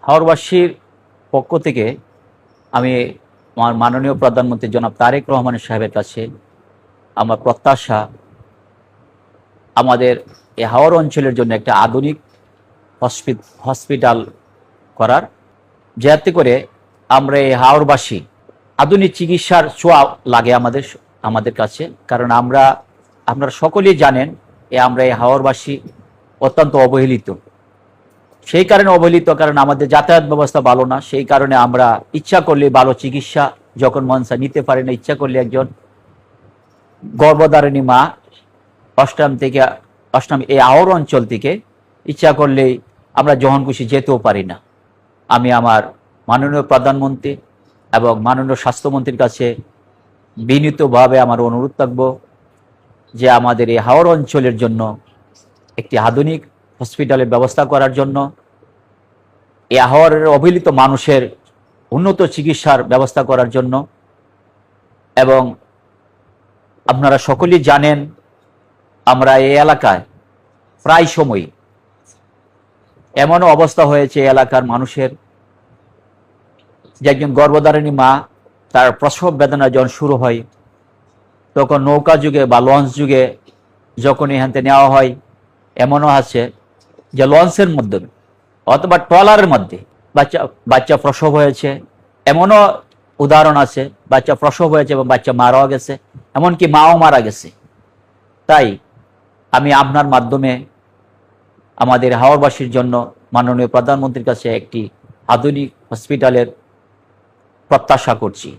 হাওরবাসীর পক্ষ থেকে আমি আমার মাননীয় প্রধানমন্ত্রী জনাব তারেক রহমান সাহেবের কাছে আমার প্রত্যাশা আমাদের এই হাওর অঞ্চলের জন্য একটা আধুনিক হসপিটাল করার, যাতে করে আমরা এই হাওরবাসী আধুনিক চিকিৎসার ছোঁয়া লাগে আমাদের কাছে। কারণ আপনারা সকলেই জানেন আমরা এই হাওরবাসী অত্যন্ত অবহেলিত। সেই কারণে অবহেলিত কারণ আমাদের যাতায়াত ব্যবস্থা ভালো না। সেই কারণে আমরা ইচ্ছা করলে ভালো চিকিৎসা যখন মনসা নিতে পারি না। ইচ্ছা করলে একজন গর্ভধারিণী মা অষ্টম এই হাওর অঞ্চল থেকে ইচ্ছা করলেই আমরা যখন খুশি যেতেও পারি না। আমি আমার মাননীয় প্রধানমন্ত্রী এবং মাননীয় স্বাস্থ্যমন্ত্রীর কাছে বিনীতভাবে আমার অনুরোধ থাকবো যে আমাদের এই হাওর অঞ্চলের জন্য একটি আধুনিক হসপিটালের ব্যবস্থা করার জন্য, এই হাওরের অবহেলিত মানুষের উন্নত চিকিৎসার ব্যবস্থা করার জন্য। এবং আপনারা সকলেই জানেন আমরা এই এলাকায় প্রায় সময় এমনও অবস্থা হয়েছে এলাকার মানুষের যে একজন গর্ভধারিণী মা তার প্রসব বেদনা যখন শুরু হয় তখন নৌকা যুগে বা লঞ্চ যুগে যখন এখান থেকে নেওয়া হয়, এমনও আছে যে লঞ্চের মাধ্যমে অথবা ট্রলারের মধ্যে বাচ্চা প্রসব হয়েছে। এমনও উদাহরণ আছে বাচ্চা প্রসব হয়েছে এবং বাচ্চা মারাও গেছে, এমনকি মাও মারা গেছে। তাই আমি আপনার মাধ্যমে আমাদের হাওরবাসীর জন্য মাননীয় প্রধানমন্ত্রীর কাছে একটি আধুনিক হসপিটালের প্রত্যাশা করছি।